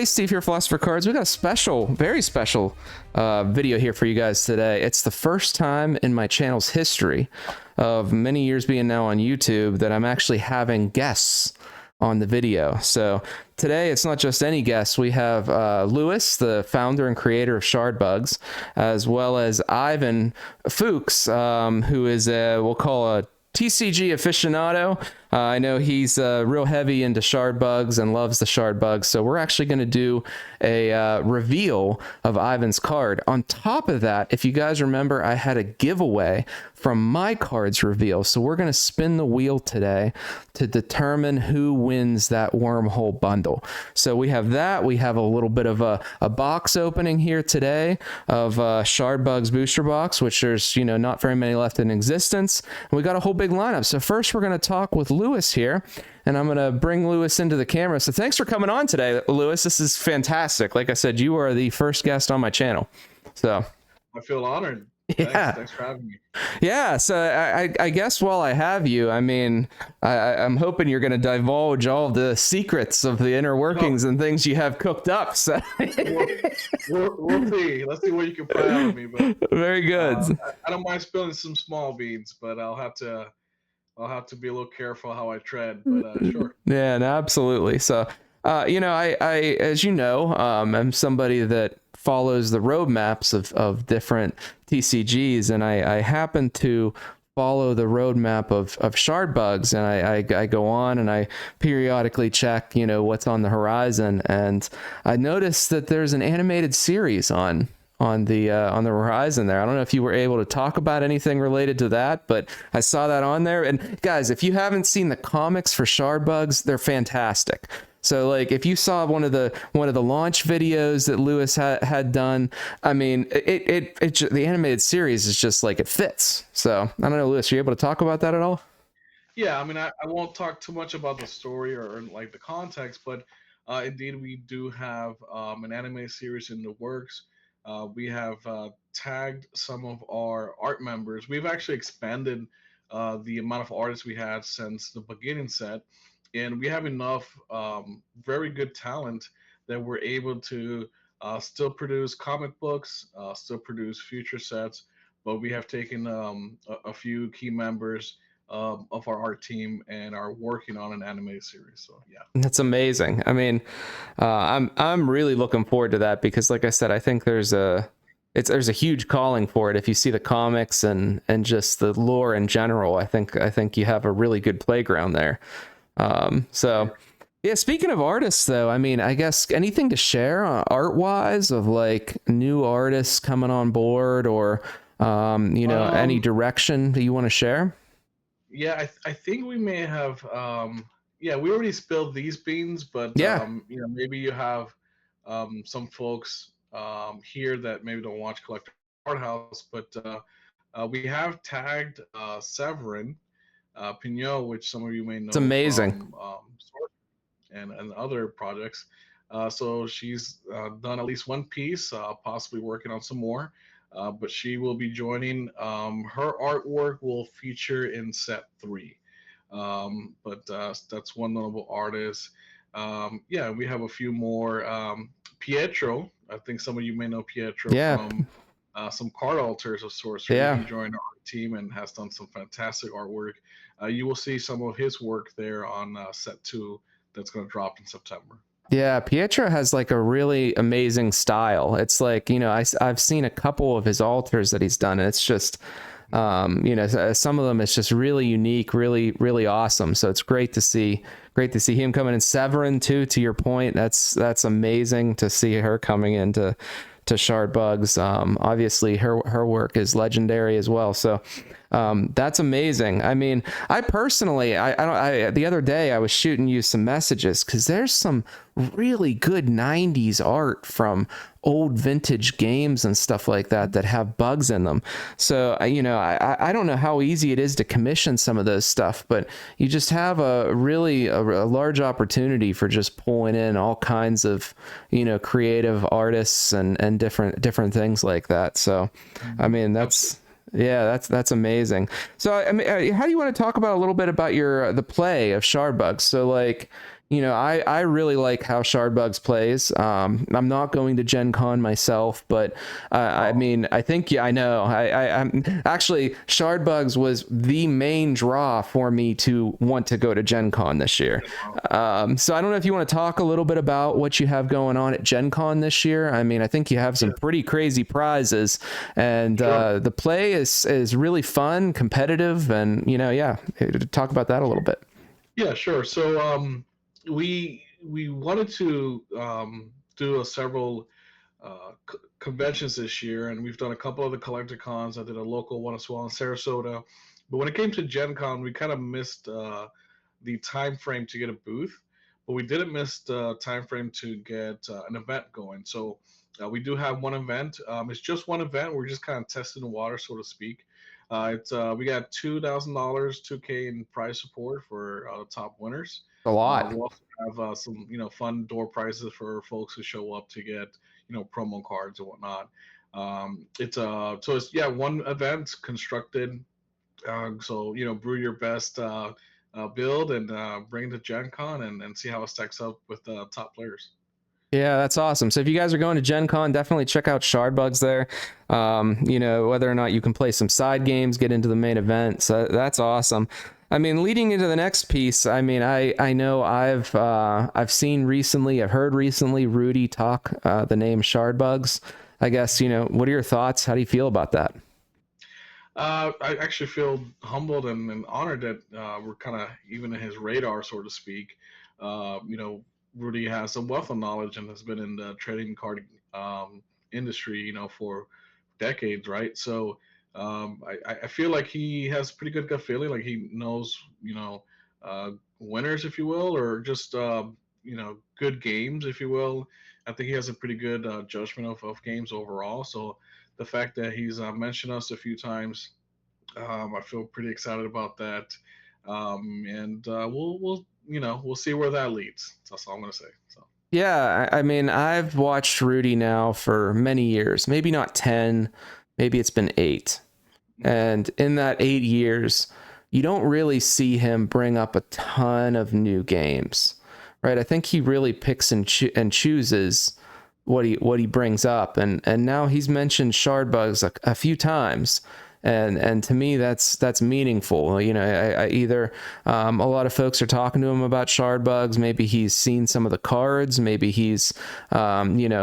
everybody, Steve here, Philosopher Cards. We got a special, very special video here for you guys today. It's the first time in my channel's history of many years being now on YouTube that I'm actually having guests on the video. So today it's not just any guests. We have Lewis, the founder and creator of Shard Bugs, as well as Ivan Fuchs, who is we'll call a TCG aficionado. I know he's real heavy into shard bugs and loves the shard bugs. So we're actually going to do a reveal of Ivan's card. On top of that, if you guys remember, I had a giveaway from my cards reveal. So we're going to spin the wheel today to determine who wins that wormhole bundle. So we have that. We have a little bit of a box opening here today of Shard Bugs booster box, which there's, you know, not very many left in existence. And we got a whole big lineup. So first we're going to talk with Lewis here, and I'm going to bring Lewis into the camera. So thanks for coming on today, Lewis. This is fantastic. Like I said, you are the first guest on my channel. So I feel honored. Yeah. Thanks for having me. Yeah, so I guess while I have you, I mean, I'm hoping you're going to divulge all the secrets of the inner workings and things you have cooked up. So we'll see. Let's see what you can put out of me. But very good. I don't mind spilling some small beans, but I'll have to be a little careful how I tread. But sure. Yeah, no, absolutely. So, you know, I as you know, I'm somebody that follows the roadmaps of different TCGs, and I happen to follow the roadmap of Shard Bugs, and I go on and I periodically check, you know, what's on the horizon, and I noticed that there's an animated series on the horizon there. I don't know if you were able to talk about anything related to that, but I saw that on there. And guys, if you haven't seen the comics for Shard Bugs, they're fantastic. So like if you saw one of the launch videos that Lewis had done, I mean, the animated series is just like it fits. So I don't know, Lewis, are you able to talk about that at all? Yeah, I mean, I won't talk too much about the story or like the context, but indeed we do have an anime series in the works. We have tagged some of our art members. We've actually expanded the amount of artists we had since the beginning set, and we have enough very good talent that we're able to still produce comic books, still produce future sets, but we have taken a few key members of our art team and are working on an anime series. So yeah, that's amazing. I mean, I'm really looking forward to that because, like I said, I think there's a huge calling for it. If you see the comics and just the lore in general, I think you have a really good playground there. So yeah, speaking of artists though, I mean, I guess anything to share art wise of like new artists coming on board or you know, any direction that you want to share? Yeah, I think we may have yeah, we already spilled these beans, but Yeah. you know, maybe you have some folks here that maybe don't watch Collector Art House, but we have tagged Severin Pignot, which some of you may know It's amazing. from Sword and other projects. So she's done at least one piece, possibly working on some more. But she will be joining. Her artwork will feature in set 3. But that's one notable artist. Yeah, we have a few more. Pietro, I think some of you may know Pietro from some card alters of sorcery. Yeah. He joined our team and has done some fantastic artwork. You will see some of his work there on set 2 that's going to drop in September. Yeah, Pietro has like a really amazing style. It's like, you know, I've seen a couple of his altars that he's done, and it's just, you know, some of them it's just really unique, really, really awesome. So it's great to see him coming in. Severin too, to your point, that's amazing to see her coming into Shard Bugs. Obviously her work is legendary as well. So that's amazing. I mean, I personally, the other day I was shooting you some messages because there's some really good 90s art from old vintage games and stuff like that have bugs in them. So, you know, I don't know how easy it is to commission some of those stuff, but you just have a really a large opportunity for just pulling in all kinds of, you know, creative artists and different things like that. So, I mean, that's amazing. So, I mean, how do you want to talk about a little bit about the play of Shard Bugs? So, like, I really like how Shardbugs plays. I'm not going to Gen Con myself, but I Oh, mean, I think, yeah, I know. I'm actually, Shardbugs was the main draw for me to want to go to Gen Con this year. wow. So I don't know if you want to talk a little bit about what you have going on at Gen Con this year. I mean, I think you have some Yeah, pretty crazy prizes, and sure. the play is really fun, competitive, and yeah, talk about that a little bit. Yeah, sure. So we wanted to do a several conventions this year, and we've done a couple of the collector cons. I did a local one as well in Sarasota. But when it came to Gen Con, we kind of missed the time frame to get a booth, but we didn't miss the time frame to get an event going. So we do have one event. It's just one event. We're just kind of testing the water, so to speak. It's we got $2,000, 2K in prize support for the top winners. A lot. We also have some fun door prizes for folks who show up to get promo cards and whatnot. It's so it's yeah one event constructed so brew your best build and bring it to Gen Con and see how it stacks up with top players. Yeah, that's awesome. So if you guys are going to Gen Con, definitely check out Shardbugs there. Whether or not you can play some side games, get into the main event. So that's awesome. I mean, leading into the next piece, I mean, I know I've seen recently, I've heard recently Rudy talk the name Shardbugs. I guess, what are your thoughts? How do you feel about that? I actually feel humbled and honored that we're kind of even in his radar, so to speak. Rudy has a wealth of knowledge and has been in the trading card industry, for decades, right? So I feel like he has pretty good gut feeling, like he knows, uh, winners, if you will, or just good games, if you will. I think he has a pretty good judgment of games overall. So the fact that he's mentioned us a few times, I feel pretty excited about that, and we'll see where that leads. That's all I'm gonna say. So Yeah, I mean, I've watched Rudy now for many years, maybe not 10, maybe it's been 8. okay. And in that 8 years, you don't really see him bring up a ton of new games, right? I think he really picks and chooses what he brings up, and now he's mentioned Shardbugs a few times, and to me that's meaningful. I either a lot of folks are talking to him about Shardbugs. Maybe he's seen some of the cards. Maybe he's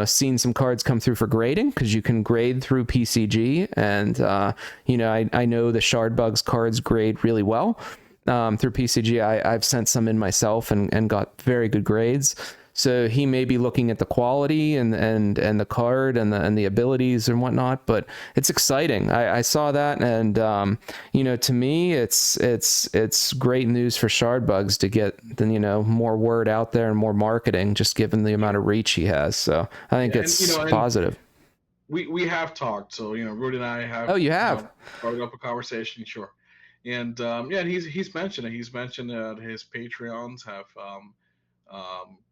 seen some cards come through for grading because you can grade through PCG, and I know the Shardbugs cards grade really well through PCG. I've sent some in myself and got very good grades. So he may be looking at the quality and the card and the abilities and whatnot, but it's exciting. I saw that, and to me, it's great news for Shardbugs to get more word out there and more marketing, just given the amount of reach he has. So I think Yeah, and it's positive. we have talked. So Rudy and I Oh, have you have? started up a conversation. Sure, and yeah, and he's mentioned it. He's mentioned that his Patreons have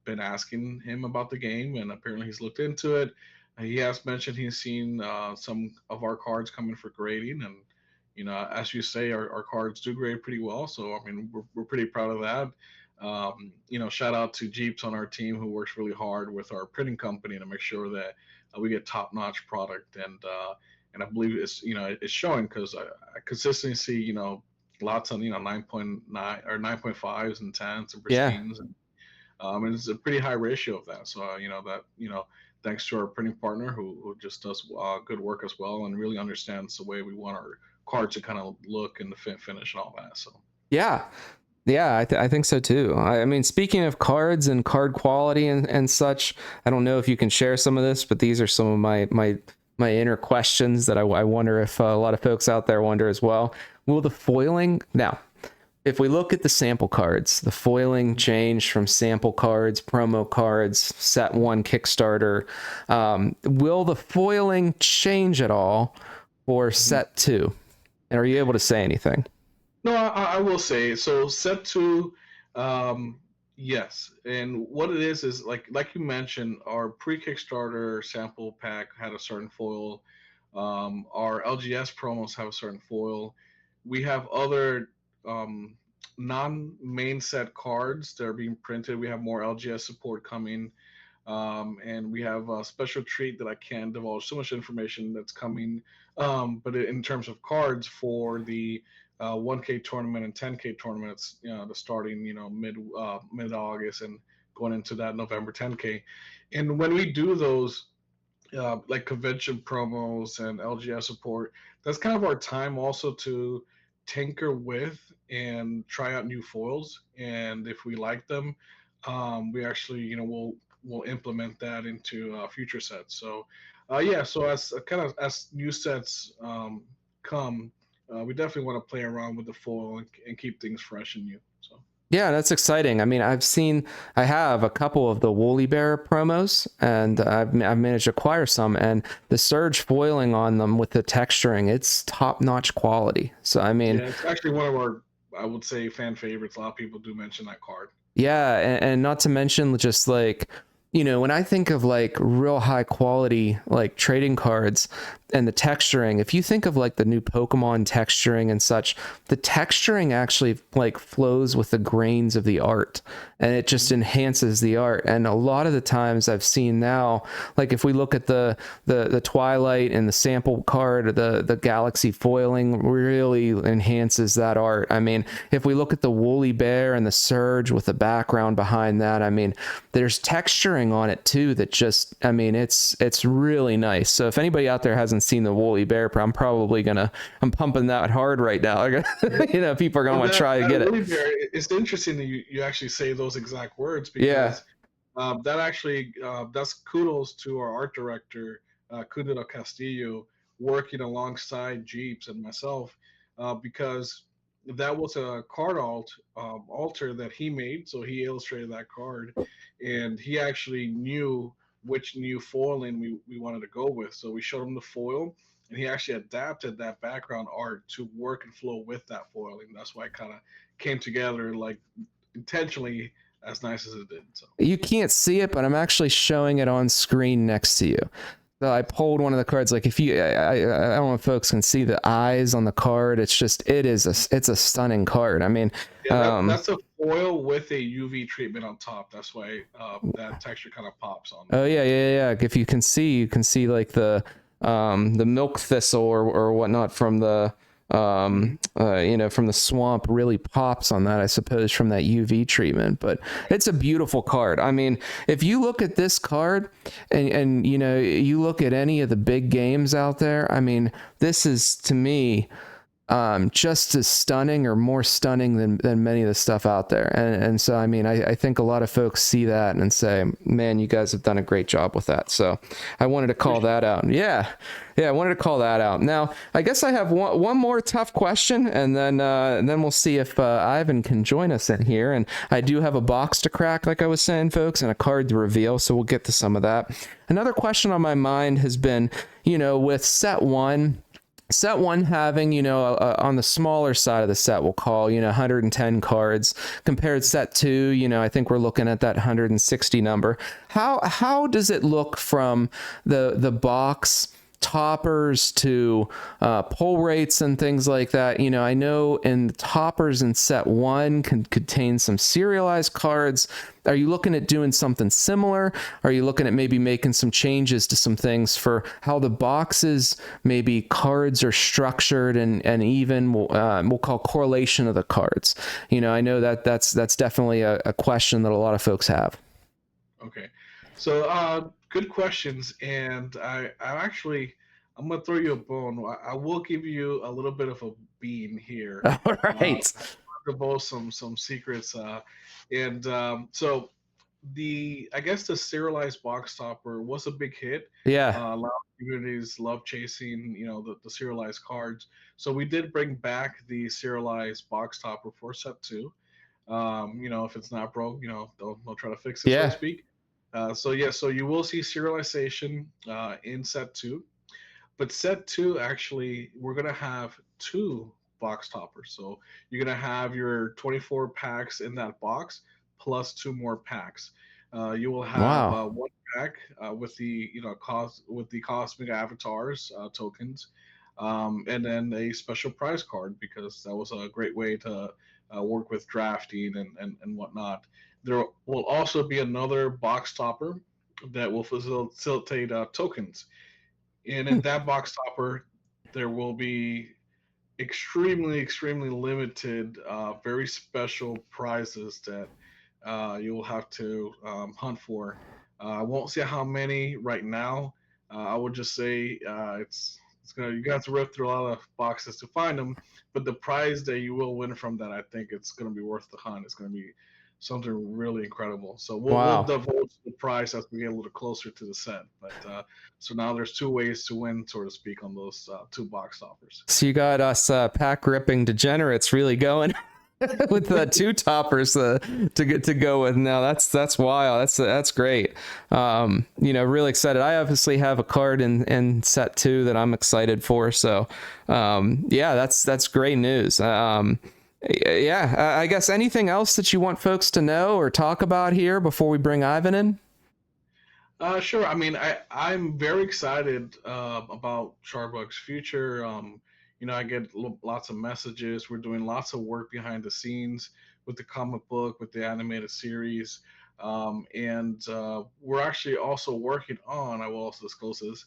been asking him about the game, and apparently he's looked into it. He has mentioned he's seen some of our cards coming for grading, and as you say, our cards do grade pretty well. So I mean, we're pretty proud of that. Shout out to Jeeps on our team who works really hard with our printing company to make sure that we get top notch product, and I believe it's showing because I consistently see lots of 9.9 or 9.5s and 10s and Yeah. pristines, and it's a pretty high ratio of that. So thanks to our printing partner who just does good work as well and really understands the way we want our cards to kind of look and the finish and all that. So Yeah. Yeah, I think so too. I mean, speaking of cards and card quality and such, I don't know if you can share some of this, but these are some of my inner questions that I wonder if a lot of folks out there wonder as well. Will the foiling now? If we look at the sample cards, the foiling changed from sample cards, promo cards, set one Kickstarter. Will the foiling change at all for mhm. set two? And are you able to say anything? No, I will say so. Set two, yes, and what it is like you mentioned, our pre-Kickstarter sample pack had a certain foil. Our LGS promos have a certain foil. We have other non-main set cards that are being printed. We have more LGS support coming, and we have a special treat that I can't divulge so much information that's coming. But in terms of cards for the 1K tournament and 10K tournaments, the starting mid August and going into that November 10K, and when we do those like convention promos and LGS support, that's kind of our time also to tinker with and try out new foils. And if we like them, we actually, we'll implement that into future sets. So, yeah. So as kind of as new sets come, we definitely want to play around with the foil and keep things fresh and new. So. Yeah, that's exciting. I mean, I have a couple of the Woolly Bear promos, and I've managed to acquire some, and the surge foiling on them with the texturing, it's top-notch quality. So, I mean, Yeah, it's actually one of our, I would say, fan favorites. A lot of people do mention that card. yeah, and not to mention just like, when I think of like real high quality like trading cards and the texturing, if you think of like the new Pokemon texturing and such, the texturing actually like flows with the grains of the art, and it just enhances the art. And a lot of the times I've seen now, like if we look at the Twilight and the sample card, the Galaxy foiling really enhances that art. I mean, if we look at the Woolly Bear and the Surge with the background behind that, I mean, there's texturing on it too that just, I mean, it's really nice. So if anybody out there hasn't seen the Woolly Bear, I'm pumping that hard right now. People are gonna Well, want to try to get it. really it's interesting that you actually say those exact words Yeah. because that actually that's kudos to our art director, Cundido Castillo, working alongside Jeeps and myself, because that was a card alter that he made. So he illustrated that card, and he actually knew which new foiling we wanted to go with. So we showed him the foil, and he actually adapted that background art to work and flow with that foiling. That's why it kind of came together like intentionally as nice as it did. So. You can't see it, but I'm actually showing it on screen next to you. So I pulled one of the cards. Like if you, I don't know if folks can see the eyes on the card. It's a stunning card. I mean, Yeah, that's a foil with a UV treatment on top. That's why that texture kind of pops on oh there. yeah. If you can see like the milk thistle or whatnot from from the swamp really pops on that, I suppose, from that UV treatment. But it's a beautiful card. I mean, if you look at this card and you look at any of the big games out there, I mean, this is to me just as stunning or more stunning than many of the stuff out there. And so, I mean, I think a lot of folks see that and say, man, you guys have done a great job with that. So I wanted to call that out. Yeah. I wanted to call that out. Now, I guess I have one more tough question, and then we'll see if Ivan can join us in here. And I do have a box to crack, like I was saying, folks, and a card to reveal. So we'll get to some of that. Another question on my mind has been, with set one having, on the smaller side of the set, we'll call, 110 cards compared to set two, I think we're looking at that 160 number. How does it look from the box toppers to pull rates and things like that? I know in the toppers in set one can contain some serialized cards. Are you looking at doing something similar? Are you looking at maybe making some changes to some things for how the boxes, maybe cards are structured and even we'll call correlation of the cards? I know that's definitely a question that a lot of folks have. Okay, so good questions, and I'm gonna throw you a bone. I will give you a little bit of a bean here. All Uh, right. Divulge some secrets, and so I guess the serialized box topper was a big hit. Yeah. A lot of communities love chasing, the serialized cards. So we did bring back the serialized box topper for set two. If it's not broke, they'll try to fix it, so to Yeah. speak. So yeah, so you will see serialization in set two, but set two actually we're gonna have two box toppers. So you're gonna have your 24 packs in that box plus two more packs. You will have Wow. one pack with the cosmic avatars tokens. and then a special prize card because that was a great way to work with drafting and whatnot. There will also be another box topper that will facilitate tokens, and in that box topper, there will be extremely limited, very special prizes that you'll have to hunt for. I won't say how many right now. I would just say it's gonna you got to rip through a lot of boxes to find them. But the prize that you will win from that, I think it's gonna be worth the hunt. It's gonna be something really incredible. So we'll Wow. divulge the prize as we get a little closer to the set. But so now there's two ways to win, so to speak, on those two box offers. So you got us pack ripping degenerates really going with the two toppers to get to go with now. That's wild. That's great. Really excited. I obviously have a card in set two that I'm excited for. So yeah, that's great news. Yeah, I guess anything else that you want folks to know or talk about here before we bring Ivan in? Sure. I mean, I'm very excited about Charbuck's future. I get lots of messages. We're doing lots of work behind the scenes with the comic book, with the animated series, and we're actually also working on. I will also disclose this.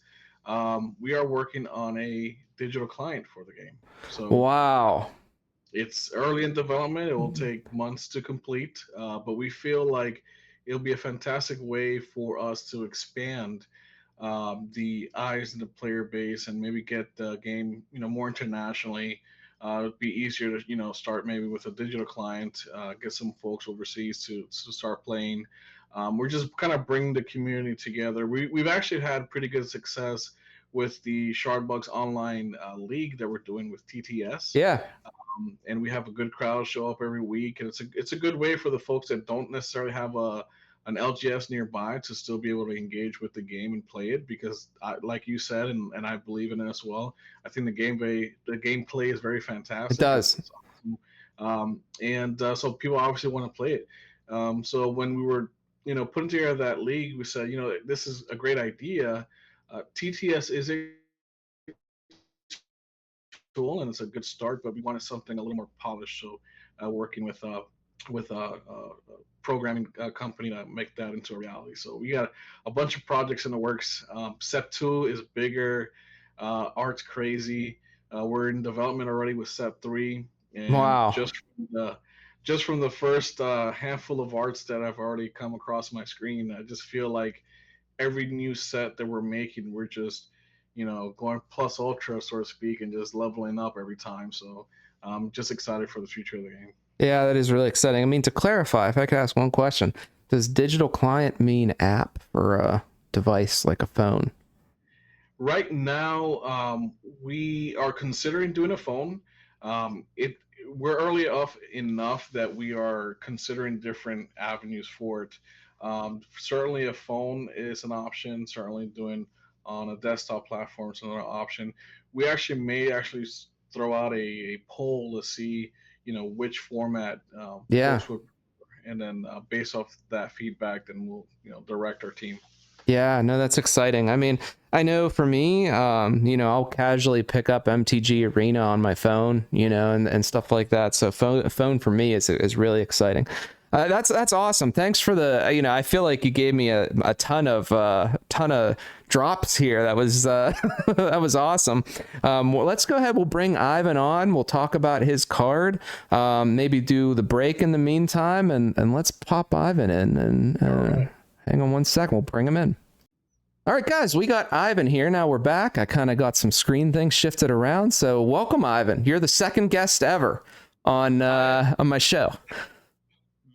We are working on a digital client for the game. So Wow. it's early in development. It will take months to complete, but we feel like it'll be a fantastic way for us to expand the eyes in the player base and maybe get the game, more internationally. It'd be easier to, start maybe with a digital client, get some folks overseas to start playing. We're just kind of bringing the community together. We've actually had pretty good success with the Shardbugs Online League that we're doing with TTS, Yeah. and we have a good crowd show up every week, and it's a good way for the folks that don't necessarily have an LGS nearby to still be able to engage with the game and play it because, like you said, and I believe in it as well. I think the gameplay is very It fantastic. It's, does. it's awesome, and so people obviously want to play it. So when we were putting together that league, we said this is a great idea. TTS is a tool and it's a good start, but we wanted something a little more polished. So working with a programming company to make that into a reality. So we got a bunch of projects in the works. Set two is bigger. Art's crazy. We're in development already with Set three, and Wow. just from the first handful of arts that I've already come across my screen, I just feel like every new set that we're making, we're just going plus ultra, so to speak, and just leveling up every time. So I'm just excited for the future of the game. Yeah, that is really exciting. I mean, to clarify, if I could ask one question, does digital client mean app for a device like a phone? Right now, we are considering doing a phone. It We're early enough that we are considering different avenues for it. Certainly, a phone is an option. Certainly, doing on a desktop platform is another option. We actually may throw out a poll to see, which format Yeah. folks would, and then based off that feedback, then we'll, direct our team. Yeah, no, that's exciting. I mean, I know for me, I'll casually pick up MTG Arena on my phone, and stuff like that. So phone for me is really exciting. That's awesome. Thanks for the, I feel like you gave me a ton of drops here. That was that was awesome. Well, let's go ahead. We'll bring Ivan on. We'll talk about his card. Maybe do the break in the meantime, and let's pop Ivan in and. All right. Hang on one second. We'll bring him in. All right, guys, we got Ivan here. Now we're back. I kind of got some screen things shifted around. So welcome, Ivan. You're the second guest ever on my show.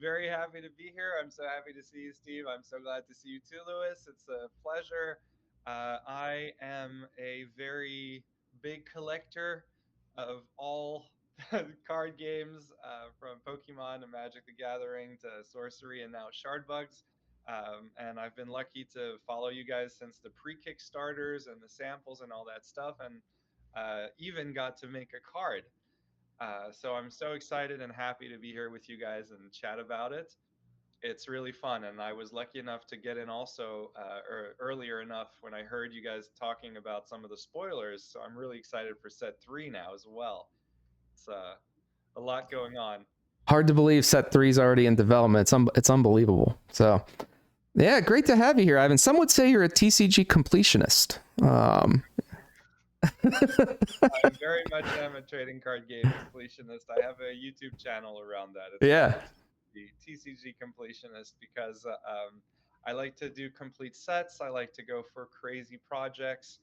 Very happy to be here. I'm so happy to see you, Steve. I'm so glad to see you too, Lewis. It's a pleasure. I am a very big collector of all card games, from Pokemon to Magic the Gathering to Sorcery and now Shardbugs. And I've been lucky to follow you guys since the pre-Kickstarters and the samples and all that stuff, and even got to make a card. So I'm so excited and happy to be here with you guys and chat about it. it's really fun. And I was lucky enough to get in also earlier enough when I heard you guys talking about some of the spoilers. So I'm really excited for set 3 now as well. It's a lot going on. Hard to believe set 3 is already in development. It's unbelievable. So yeah, great to have you here, Ivan. Some would say you're a TCG completionist. I very much am a trading card game completionist. I have a YouTube channel around that. It's Yeah. called the TCG Completionist because I like to do complete sets. I like to go for crazy projects,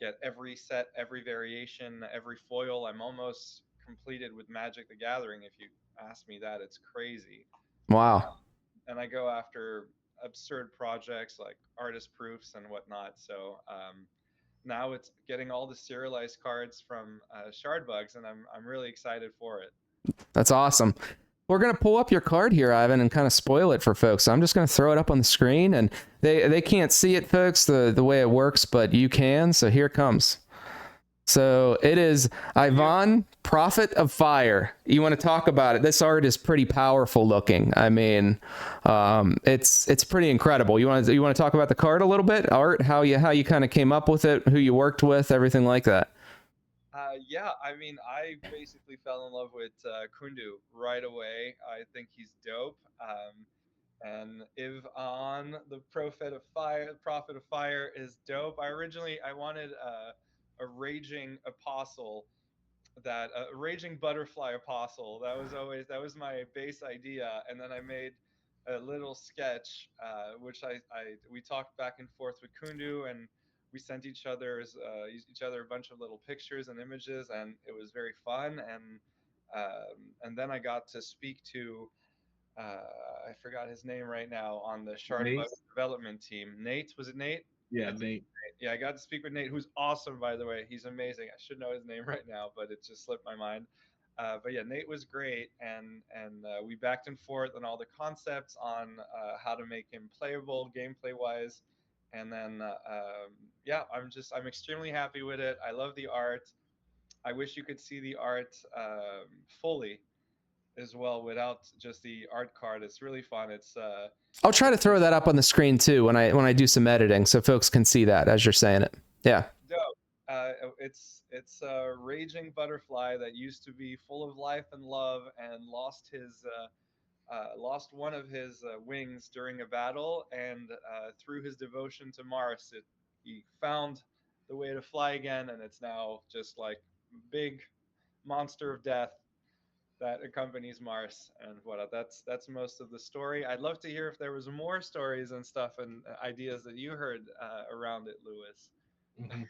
get every set, every variation, every foil. I'm almost completed with Magic the Gathering. If you ask me that, it's crazy. Wow. And I go after absurd projects like artist proofs and whatnot. So now it's getting all the serialized cards from Shardbugs, and I'm really excited for it. That's awesome. We're gonna pull up your card here, Ivan, and kind of spoil it for folks. So I'm just gonna throw it up on the screen, and they can't see it, folks, the way it works, but you can. So here it comes. So it is Ivan, Prophet of Fire. You want to talk about it? This art is pretty powerful looking. I mean, it's pretty incredible. You want to talk about the card a little bit? Art, how you kind of came up with it, who you worked with, everything like that. Yeah, I mean, I basically fell in love with Kundu right away. I think he's dope. And Ivan, the Prophet of Fire, is dope. I wanted a raging apostle, that a raging butterfly apostle. That was my base idea, and then I made a little sketch, which we talked back and forth with Kundu, and we sent each other a bunch of little pictures and images, and it was very fun. And then I got to speak to I forgot his name right now on the Shardbug Nate? development team. Nate, was it Nate? Yeah, I think Nate. yeah, I got to speak with Nate, who's awesome, by the way. He's amazing. I should know his name right now, but it just slipped my mind. But yeah, Nate was great, and we backed and forth on all the concepts on how to make him playable, gameplay wise, and then yeah, I'm extremely happy with it. I love the art. I wish you could see the art fully as well without just the art card. It's really fun. I'll try to throw that up on the screen too when I do some editing, so folks can see that as you're saying it. Yeah. Dope. It's a raging butterfly that used to be full of life and love and lost one of his wings during a battle, and through his devotion to Mars, he found the way to fly again, and it's now just like big monster of death that accompanies Mars and what. That's most of the story. I'd love to hear if there was more stories and stuff and ideas that you heard around it, Lewis. Mhm.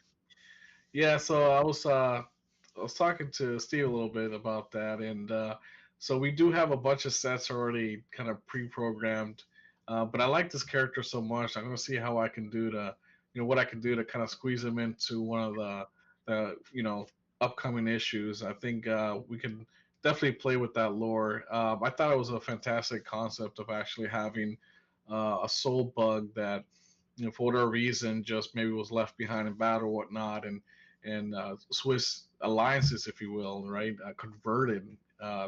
Yeah, so I was talking to Steve a little bit about that, and so we do have a bunch of sets already kind of pre-programmed. But I like this character so much. I'm gonna see how I can do to, what I can do to kind of squeeze him into one of the upcoming issues. I think we can definitely play with that lore. I thought it was a fantastic concept of actually having a soul bug that, for whatever reason, just maybe was left behind in battle or whatnot, and Swiss alliances, if you will, right, converted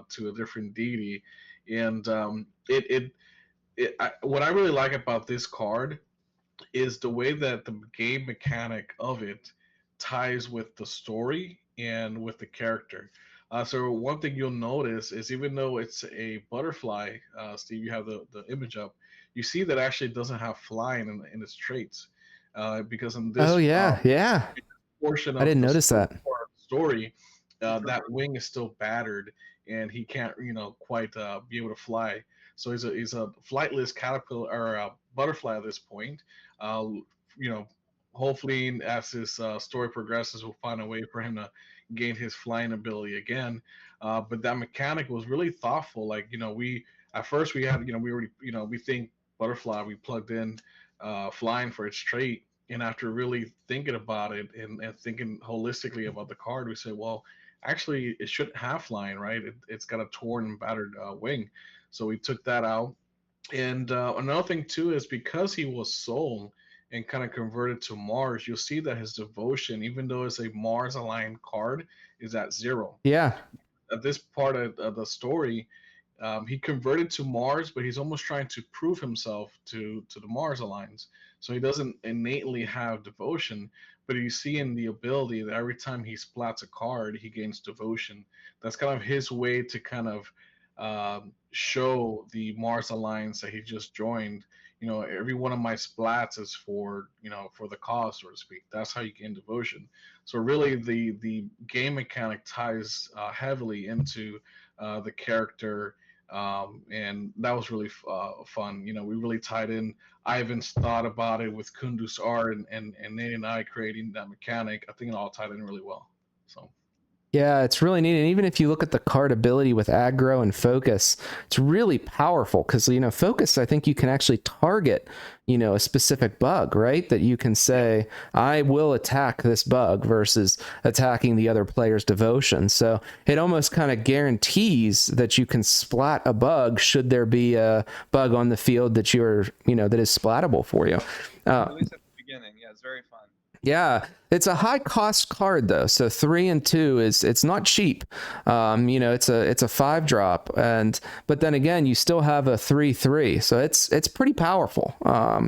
to a different deity, and what I really like about this card is the way that the game mechanic of it ties with the story and with the character. So one thing you'll notice is even though it's a butterfly, Steve, you have the image up, you see that actually doesn't have flying in its traits, because in Oh this yeah, yeah. portion I of didn't the notice that. story, that wing is still battered, and he can't, quite be able to fly. So he's a flightless caterpillar or a butterfly at this point. Uh, you know, Hopefully, as his story progresses, we'll find a way for him to gain his flying ability again. But that mechanic was really thoughtful. Like, we at first we had, we already, we think butterfly, we plugged in flying for its trait, and after really thinking about it and thinking holistically about the card, we say, well, actually, it shouldn't have flying, right? It's got a torn and battered wing. So we took that out. And another thing, too, is because he was soul and kind of converted to Mars, you'll see that his devotion, even though it's a Mars aligned card, is at 0. Yeah. At this part of the story, he converted to Mars, but he's almost trying to prove himself to the Mars Alliance. So he doesn't innately have devotion, but you see in the ability that every time he splats a card, he gains devotion. That's kind of his way to kind of show the Mars Alliance that he just joined. You know, every one of my splats is for, you know, for the cause, so to speak. That's how you gain devotion. So really, the game mechanic ties heavily into the character, and that was really fun. You know, we really tied in Ivan's thought about it with Kundu's art, and Nate and I creating that mechanic. I think it all tied in really well. So. Yeah, it's really neat. And even if you look at the card ability with aggro and focus, it's really powerful because, you know, focus, I think you can actually target, you know, a specific bug, right? That you can say, I will attack this bug versus attacking the other player's devotion. So it almost kind of guarantees that you can splat a bug should there be a bug on the field that you're, you know, that is splatable for you. At least at the beginning. Yeah, it's very fun. Yeah, it's a high cost card though. So 3 and 2 it's not cheap. You know, it's a 5-drop, but then again, you still have a 3/3, so it's pretty powerful.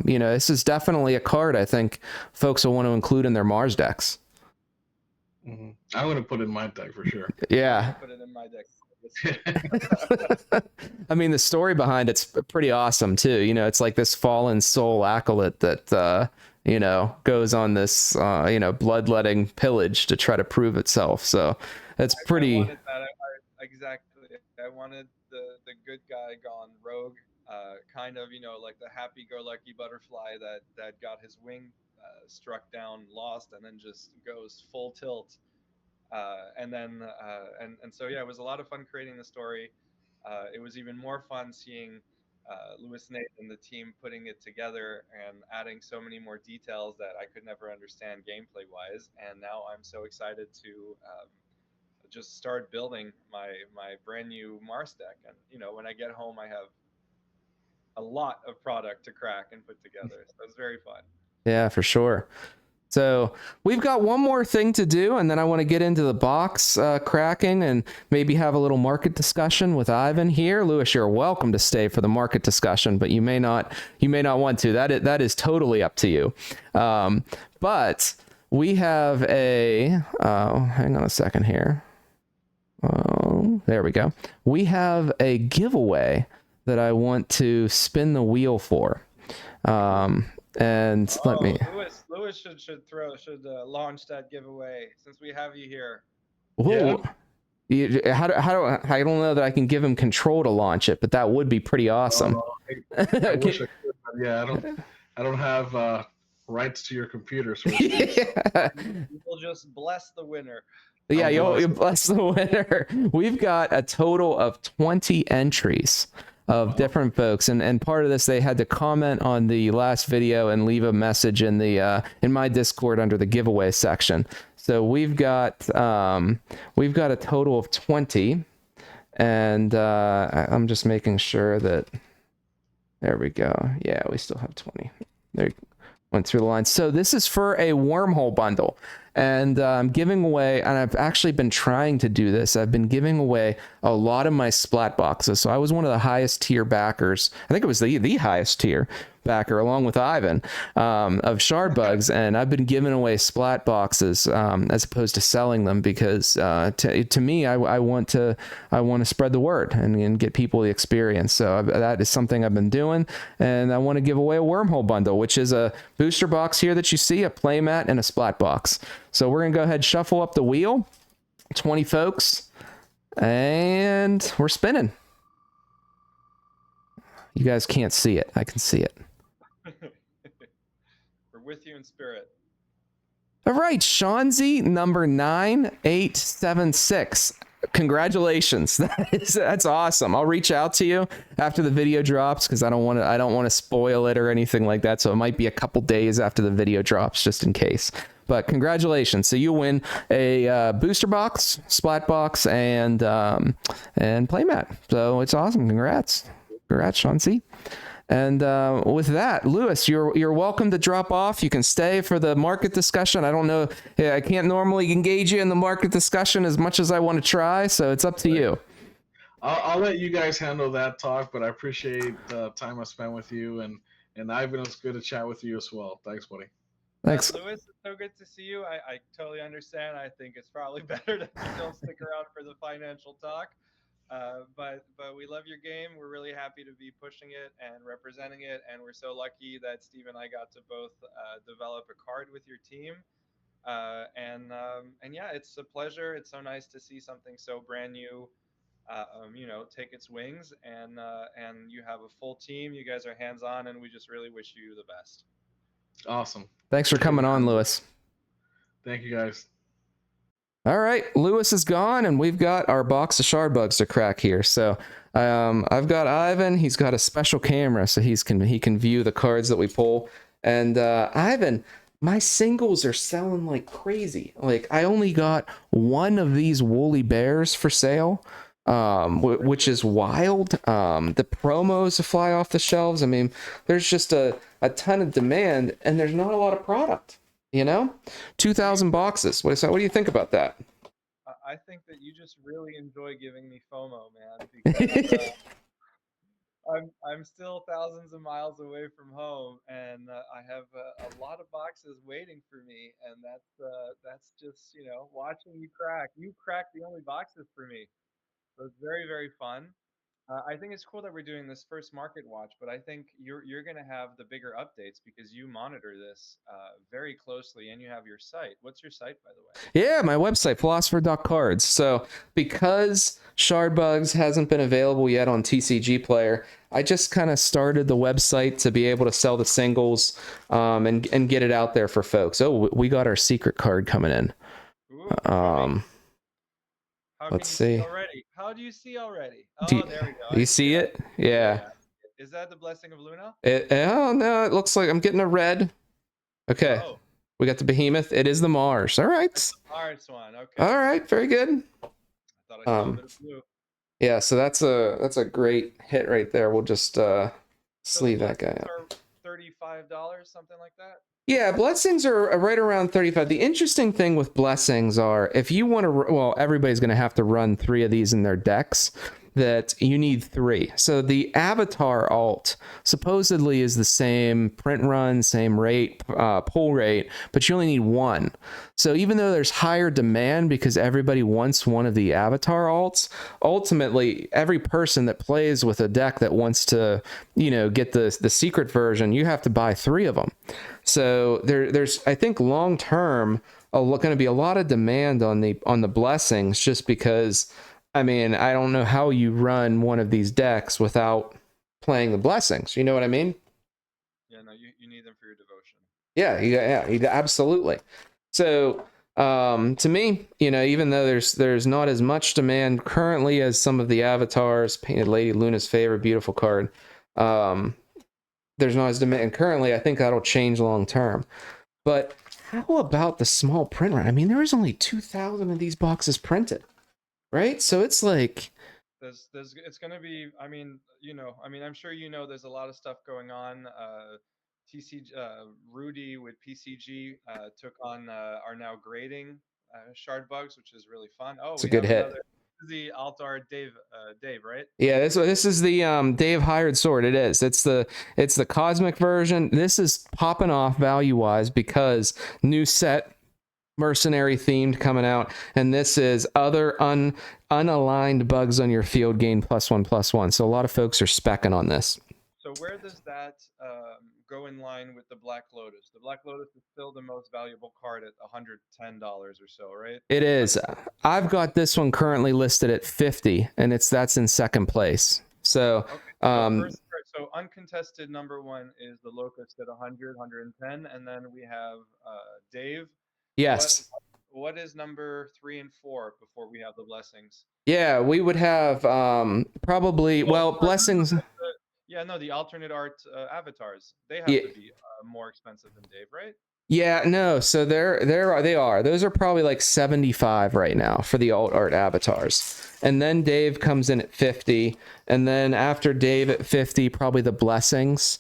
You know, this is definitely a card I think folks will want to include in their Mars decks. Mm-hmm. I'm gonna put it in my deck for sure. Yeah. Put it in my deck. I mean, the story behind it's pretty awesome too. You know, it's like this fallen soul acolyte that you know, goes on this you know, bloodletting pillage to try to prove itself. So it's pretty. I wanted that. Exactly. I wanted the good guy gone rogue, kind of, you know, like the happy-go-lucky butterfly that got his wing struck down, lost, and then just goes full tilt. And then and so yeah, it was a lot of fun creating the story. It was even more fun seeing Lewis, Nate, and the team putting it together and adding so many more details that I could never understand gameplay wise. And now I'm so excited to just start building my brand new Mars deck. And you know, when I get home, I have a lot of product to crack and put together. So it's very fun. Yeah, for sure. So we've got one more thing to do, and then I want to get into the box cracking and maybe have a little market discussion with Ivan here. Lewis, you're welcome to stay for the market discussion, but you may not want to. That is totally up to you. But we have a hang on a second here. Oh, there we go. We have a giveaway that I want to spin the wheel for. And let me. Lewis should launch that giveaway since we have you here. Whoa. Yeah. How do I don't know that I can give him control to launch it, but that would be pretty awesome. I wish I could, but yeah, I don't have rights to your computer. So Yeah. We'll just bless the winner. Yeah, you'll bless the winner. We've got a total of 20 entries of different folks, and part of this, they had to comment on the last video and leave a message in the in my Discord under the giveaway section. So we've got a total of 20, and I'm just making sure that there we go. Yeah, we still have 20. There, went through the line. So this is for a wormhole bundle. And I'm giving away, and I've actually been trying to do this. I've been giving away a lot of my splat boxes. So I was one of the highest tier backers. I think it was the highest tier backer, along with Ivan, of shard bugs. And I've been giving away splat boxes as opposed to selling them because to me, I want to spread the word and get people the experience. So that is something I've been doing. And I want to give away a wormhole bundle, which is a booster box here that you see, a playmat, and a splat box. So we're going to go ahead and shuffle up the wheel, 20 folks, and we're spinning. You guys can't see it. I can see it. We're with you in spirit. All right, Shanzi, number 9876. Congratulations. That's awesome. I'll reach out to you after the video drops because I don't want to spoil it or anything like that. So it might be a couple days after the video drops just in case. But congratulations. So you win a booster box, splat box, and playmat. So it's awesome. Congrats, Shanzi. And with that, Lewis, you're welcome to drop off. You can stay for the market discussion. I don't know. I can't normally engage you in the market discussion as much as I want to try, so it's up to you. I'll let you guys handle that talk, but I appreciate the time I spent with you, and Ivan, it's good to chat with you as well. Thanks, buddy. Thanks. Lewis, it's so good to see you. I totally understand. I think it's probably better that you don't stick around for the financial talk. But we love your game. We're really happy to be pushing it and representing it, and we're so lucky that Steve and I got to both develop a card with your team. And yeah, it's a pleasure. It's so nice to see something so brand new, take its wings, and you have a full team. You guys are hands on, and we just really wish you the best. Awesome. Thanks for coming on, Lewis. Thank you, guys. All right, Lewis is gone, and we've got our box of shard bugs to crack here. So I've got Ivan. He's got a special camera, so he can view the cards that we pull. And Ivan, my singles are selling like crazy. Like, I only got one of these woolly bears for sale, which is wild. The promos fly off the shelves. I mean, there's just a ton of demand, and there's not a lot of product. 2,000 boxes. What do you think about that? I think that you just really enjoy giving me FOMO, man, because I'm still thousands of miles away from home, and I have a lot of boxes waiting for me, and that's just watching you crack. You crack the only boxes for me, so it's very very fun. I think it's cool that we're doing this first market watch, but I think you're going to have the bigger updates because you monitor this very closely and you have your site. What's your site, by the way? Yeah, my website, Philosopher.cards. So because Shardbugs hasn't been available yet on TCG Player, I just kind of started the website to be able to sell the singles and get it out there for folks. Oh, we got our secret card coming in. Ooh, let's see. Already? How do you see already? Oh, there we go. You see it? Yeah. Is that the blessing of Luna? Oh, no, it looks like I'm getting a red. Okay. Oh. We got the Behemoth. It is the Mars. All right. That's the Mars one. Okay. All right. Very good. I thought I saw a bit of blue. Yeah, so that's a great hit right there. We'll just sleeve that guy up. $35, something like that? Yeah, blessings are right around 35. The interesting thing with blessings are if you want to, well, everybody's going to have to run 3 of these in their decks, that you need 3. So the avatar alt supposedly is the same print run, same rate, pull rate, but you only need 1. So even though there's higher demand because everybody wants one of the avatar alts, ultimately every person that plays with a deck that wants to, get the secret version, you have to buy 3 of them. So there's I think long term going to be a lot of demand on the blessings, just because I mean, I don't know how you run one of these decks without playing the blessings. You know what I mean? Yeah, no, you need them for your devotion. Yeah, absolutely. So to me, even though there's not as much demand currently as some of the avatars, Painted Lady, Luna's favorite, beautiful card. There's not as demand, and currently I think that'll change long term. But how about the small print run? I mean, there is only 2,000 of these boxes printed, right? So it's like it's gonna be. I mean, I'm sure there's a lot of stuff going on. TCG Rudy with PCG took on are now grading shard bugs, which is really fun. Oh, it's a good hit. The Altar Dave, right? Yeah, this is the Dave hired sword. It is. It's the cosmic version. This is popping off value wise because new set, mercenary themed, coming out, and this is other unaligned bugs on your field gain +1/+1. So a lot of folks are specking on this. So where does that go in line with the Black Lotus? The Black Lotus is still the most valuable card at $110 or so, right? It is. I've got this one currently listed at 50, and that's in second place. So, okay. So uncontested number 1 is the Locust at 100, 110, and then we have Dave. Yes. What is number 3 and 4 before we have the blessings? Yeah, we would have probably blessings. Yeah, no, the alternate art avatars, they have to be more expensive than Dave, right? Yeah, no. So they are. Those are probably like 75 right now for the alt art avatars. And then Dave comes in at 50, and then after Dave at 50, probably the blessings.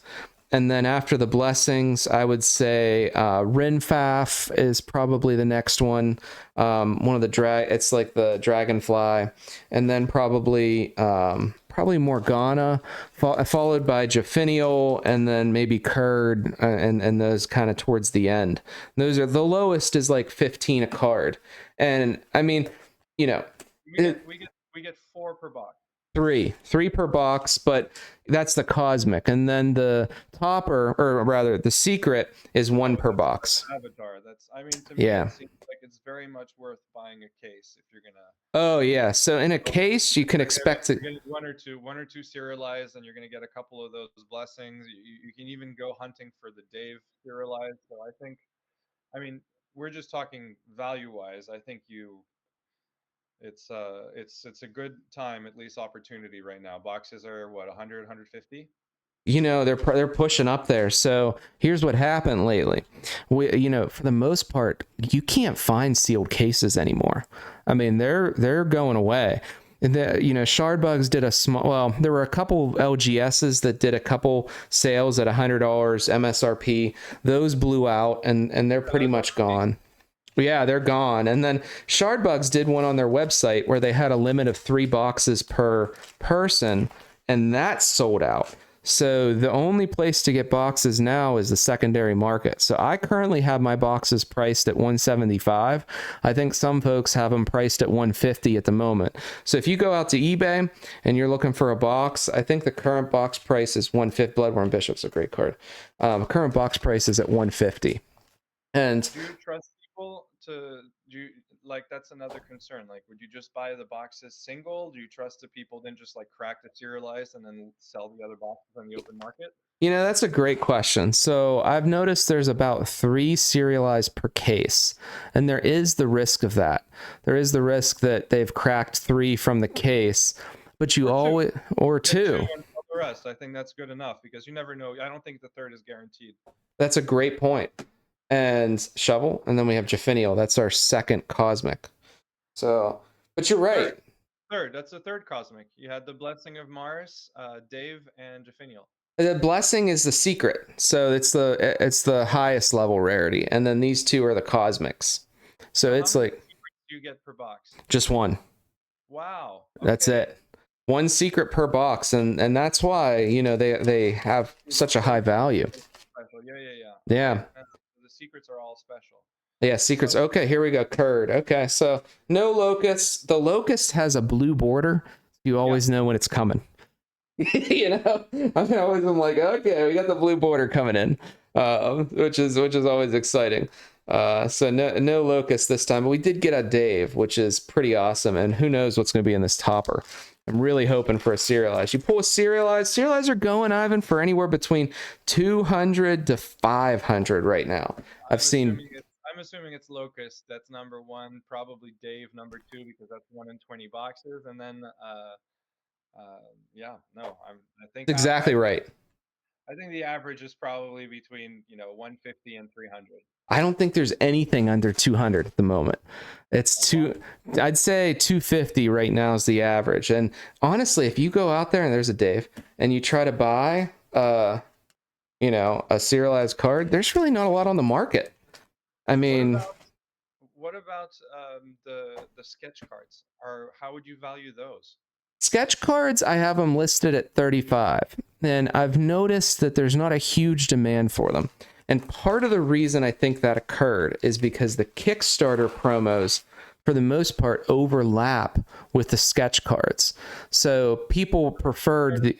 And then after the blessings, I would say Rinfaf is probably the next one. One of the it's like the dragonfly, and then probably Morgana, followed by Jafinial, and then maybe Kurd, and those kind of towards the end. Those are the lowest is like 15 a card, and I mean, you know, We get 4 per box. three per box, but that's the cosmic, and then the topper, or rather the secret, is one per box. Avatar. That's, I mean, to me, Yeah. it seems like it's very much worth buying a case if you're gonna. Oh yeah. So in a case, you can expect to. You're gonna one or two serialized, and you're gonna get a couple of those blessings. You can even go hunting for the Dave serialized. So I think, I mean, we're just talking value wise. I think it's a good time, at least opportunity right now. Boxes are what, 100, 150. They're pushing up there. So here's what happened lately. For the most part, you can't find sealed cases anymore. I mean, they're going away. And Shardbugs did a small. Well, there were a couple LGSs that did a couple sales at $100 MSRP. Those blew out, and they're pretty much gone. Yeah, they're gone. And then Shardbugs did one on their website where they had a limit of 3 boxes per person, and that sold out. So the only place to get boxes now is the secondary market. So I currently have my boxes priced at 175. I think some folks have them priced at 150 at the moment. So if you go out to eBay and you're looking for a box, I think the current box price is 150. Bloodborne Bishop's a great card. Current box price is at 150. And do you trust people to do you, like, that's another concern. Like, would you just buy the boxes single? Do you trust the people then just like crack the serialized and then sell the other boxes on the open market? That's a great question. So I've noticed there's about 3 serialized per case, and there is the risk of that. There is the risk that they've cracked 3 from the case, but you always, or two. And the rest, I think that's good enough because you never know. I don't think the third is guaranteed. That's a great point. And Shovel, and then we have Jafinial. That's our second cosmic. So, but you're right. That's the third cosmic. You had the Blessing of Mars, Dave, and Jafinial. The blessing is the secret, so it's the highest level rarity, and then these 2 are the cosmics. So it's How many like do you get per box? just one. Wow. Okay. That's it. One secret per box, and that's why they have such a high value. Special. Yeah. Yeah. The secrets are all special. Yeah, secrets. Okay, here we go. Curd. Okay, so no locust. The locust has a blue border. You always know when it's coming. I'm like, okay, we got the blue border coming in, which is always exciting. So no locust this time, but we did get a Dave, which is pretty awesome. And who knows what's going to be in this topper. I'm really hoping for a serialized. You pull a serialized. Serialized are going, Ivan, for anywhere between 200 to 500 right now. I'm assuming it's locust. That's number 1. Probably Dave number 2 because that's 1 in 20 boxes, and then I think exactly right. I think the average is probably between 150 and 300. I don't think there's anything under 200 at the moment. I'd say 250 right now is the average. And honestly, if you go out there and there's a Dave and you try to buy a serialized card, there's really not a lot on the market. I mean, what about the sketch cards? How would you value those? Sketch cards, I have them listed at 35, and I've noticed that there's not a huge demand for them. And part of the reason I think that occurred is because the Kickstarter promos, for the most part, overlap with the sketch cards. So people preferred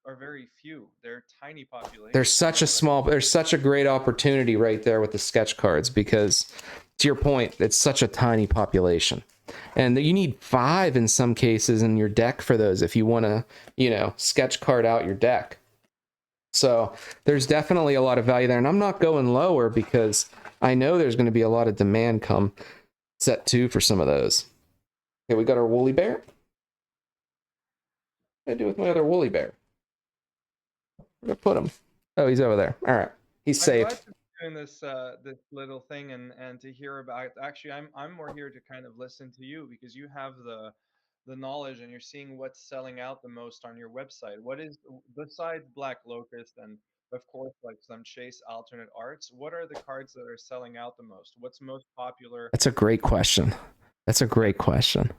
are very few. They're tiny population. There's such a great opportunity right there with the sketch cards because, to your point, it's such a tiny population. And you need 5 in some cases in your deck for those if you want to, sketch card out your deck. So there's definitely a lot of value there. And I'm not going lower because I know there's going to be a lot of demand come set 2 for some of those. Okay, we got our woolly bear. What do I do with my other woolly bear? Where do I put him? Oh, he's over there. All right. He's safe. Glad to be doing this little thing and to hear about. Actually, I'm more here to kind of listen to you because you have the knowledge and you're seeing what's selling out the most on your website. What is, besides Black Locust and of course, like some chase alternate arts. What are the cards that are selling out the most? What's most popular? That's a great question. That's a great question.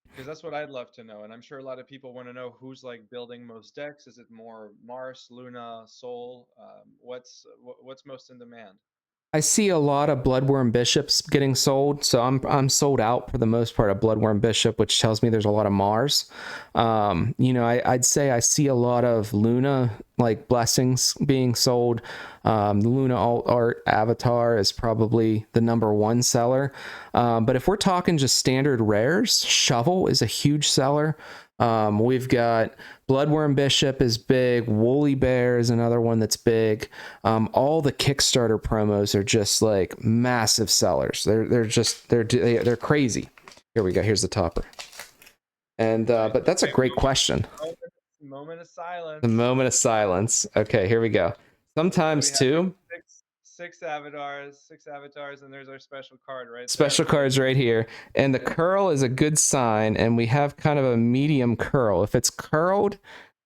Because that's what I'd love to know, and I'm sure a lot of people want to know who's like building most decks. Is it more Mars, Luna, Sol? What's most in demand? I see a lot of Bloodworm Bishops getting sold, so I'm sold out for the most part of Bloodworm Bishop, which tells me there's a lot of Mars. I'd say I see a lot of Luna like blessings being sold. The Luna alt art avatar is probably the number one seller. But if we're talking just standard rares, Shovel is a huge seller. We've got Bloodworm Bishop is big. Woolly Bear is another one that's big. All the Kickstarter promos are just like massive sellers. They're crazy. Here we go. Here's the topper. And but that's a great question. Moment of silence. The moment of silence. Okay, here we go. Sometimes too. Six avatars, and there's our special card right there. Special cards right here. And the curl is a good sign, and we have kind of a medium curl. If it's curled,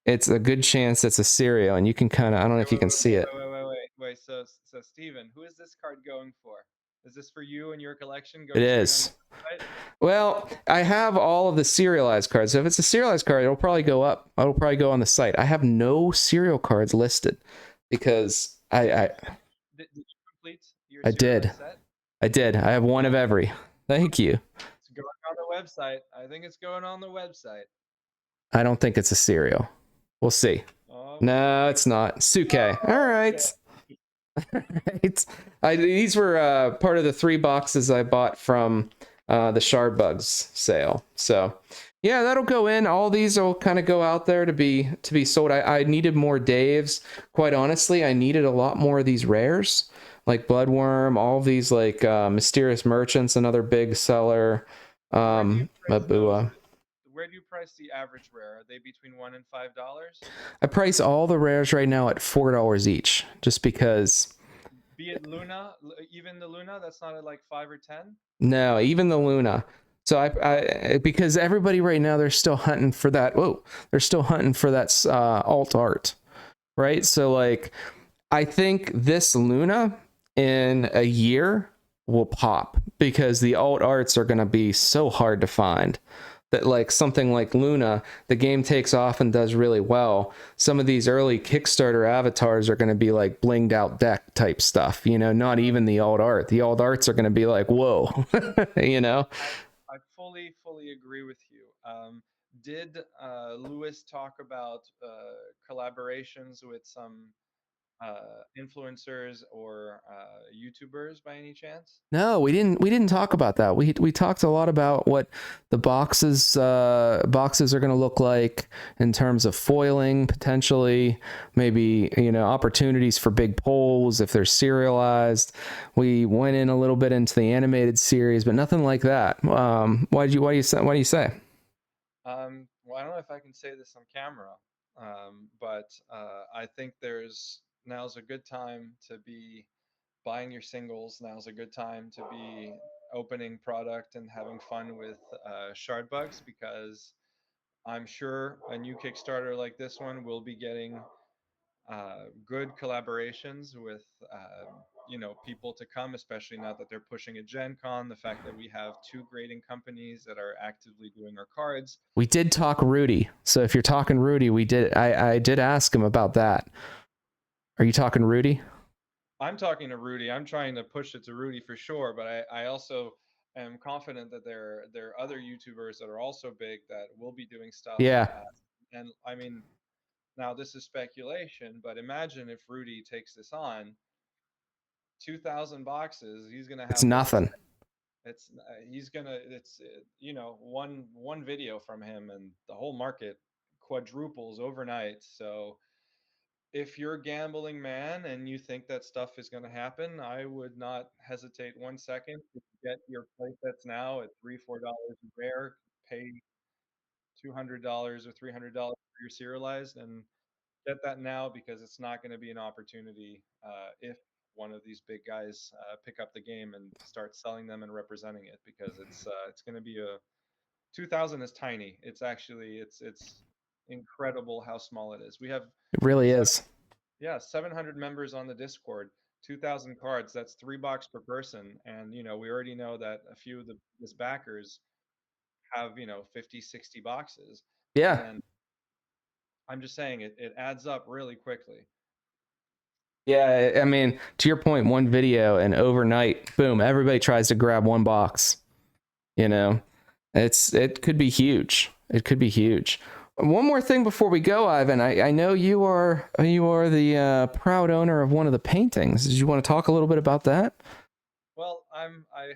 it's a good chance it's a cereal, and you can kind of, I don't know if you can see it. Wait. So Steven, who is this card going for? Is this for you and your collection? It is. Well, I have all of the serialized cards. So if it's a serialized card, it'll probably go up. It'll probably go on the site. I have no serial cards listed because Did you complete your I did. set? I did. I have one of every. Thank you. It's going on the website. I think it's going on the website. I don't think it's a cereal. We'll see. Oh, no, it's not. Suke. All right. Right. These were part of the 3 boxes I bought from the Shard Bugs sale. So yeah, that'll go in. All these will kind of go out there to be sold. I needed more Daves. Quite honestly, I needed a lot more of these rares, like Bloodworm, all of these like Mysterious Merchants, another big seller. Mabua. Where do you price the average rare? Are they between $1 and $5? I price all the rares right now at $4 each, just because. Be it Luna, even the Luna, that's not at like 5 or 10? No, even the Luna. So I because everybody right now, they're still hunting for that. Whoa, they're still hunting for that alt art, right? So like, I think this Luna in a year will pop because the alt arts are going to be so hard to find. That like something like Luna, the game takes off and does really well. Some of these early Kickstarter avatars are going to be like blinged out deck type stuff, you know, not even the alt art. The alt arts are going to be like, whoa, you know? I fully agree with you. Did Lewis talk about collaborations with some influencers or YouTubers by any chance? No, we didn't talk about that. We talked a lot about what the boxes are going to look like in terms of foiling, potentially maybe, you know, opportunities for big polls if they're serialized. We went in a little bit into the animated series, but nothing like that. Why do you say? Well, I don't know if I can say this on camera, but I think now's a good time to be buying your singles. Now's a good time to be opening product and having fun with shard bugs, because I'm sure a new Kickstarter like this one will be getting good collaborations with people to come, especially now that they're pushing a Gen Con. The fact that we have 2 grading companies that are actively doing our cards. We did talk Rudy, so if you're talking Rudy, I did ask him about that. Are you talking Rudy? I'm talking to Rudy. I'm trying to push it to Rudy for sure, but I also am confident that there are other YouTubers that are also big that will be doing stuff. Yeah. And I mean, now this is speculation, but imagine if Rudy takes this on, 2,000 boxes, he's gonna have. It's nothing. It's one video from him and the whole market quadruples overnight. So if you're a gambling man and you think that stuff is going to happen, I would not hesitate 1 second to get your playsets now at $3-4 rare, pay $200 or $300 for your serialized, and get that now, because it's not going to be an opportunity if one of these big guys pick up the game and start selling them and representing it, because it's going to be 2,000 is tiny. It's incredible how small it is. It really is. Yeah, 700 members on the Discord, 2,000 cards. That's $3 per person. And, we already know that a few of the biggest backers have, 50, 60 boxes. Yeah. And I'm just saying it adds up really quickly. Yeah, I mean, to your point, one video and overnight, boom, everybody tries to grab one box. You know, it could be huge. It could be huge. One more thing before we go, Ivan. I know you are the proud owner of one of the paintings. Did you want to talk a little bit about that? Well, I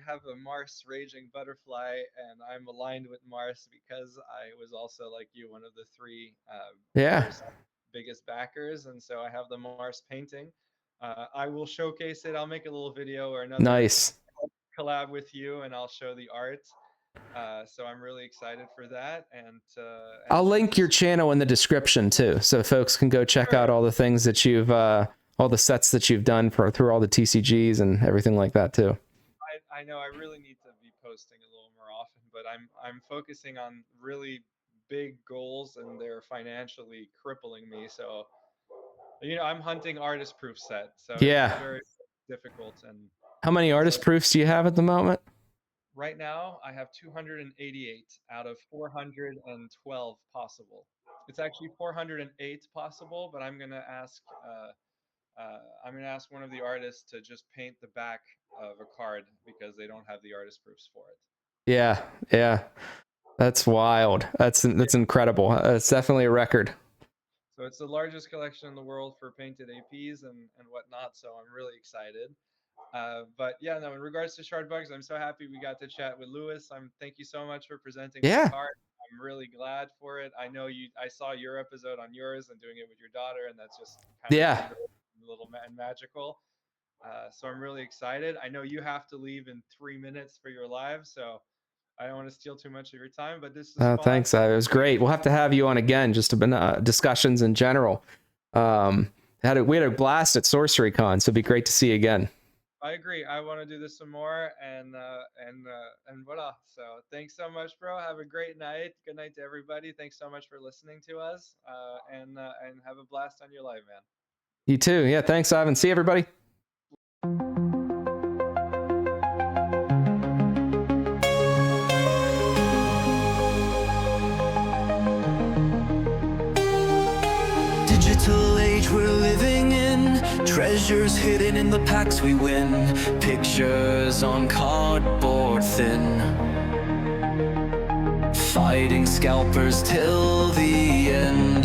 have a Mars raging butterfly, and I'm aligned with Mars because I was also like you, one of the three Yeah. first biggest backers, and so I have the Mars painting. I will showcase it. I'll make a little video or another Nice. collab with you, and I'll show the art. So I'm really excited for that, I'll and link your channel in the description too, so folks can go check out sure. all the things that you've, all the sets that you've done through all the TCGs and everything like that too. I know I really need to be posting a little more often, but I'm focusing on really big goals, and they're financially crippling me. So I'm hunting artist proof set, so it's Yeah. very difficult. And How many so artist proofs do you have at the moment? right now I have 288 out of 412 possible. It's actually 408 possible, but I'm gonna ask one of the artists to just paint the back of a card because they don't have the artist proofs for it. Yeah. Yeah. That's wild. That's incredible. It's definitely a record. So it's the largest collection in the world for painted APs and whatnot. So I'm really excited. But yeah, no. In regards to shard bugs, I'm so happy we got to chat with Lewis. Thank you so much for presenting my Yeah. card. I'm really glad for it. I know you. I saw your episode on yours and doing it with your daughter, and that's just kind of Yeah. tender, and magical. So I'm really excited. I know you have to leave in 3 minutes for your live, so I don't want to steal too much of your time. But this is fun. Thanks. It was great. We'll have to have you on again, just to discussions in general. We had a blast at Sorcery Con, so it'd be great to see you again. I agree. I want to do this some more, and voila. So thanks so much, bro. Have a great night. Good night to everybody. Thanks so much for listening to us, and have a blast on your live, man. You too. Yeah. Thanks, Ivan. See everybody. Digital age we're living in, treasures hidden in the packs we win, pictures on cardboard thin, fighting scalpers till the end.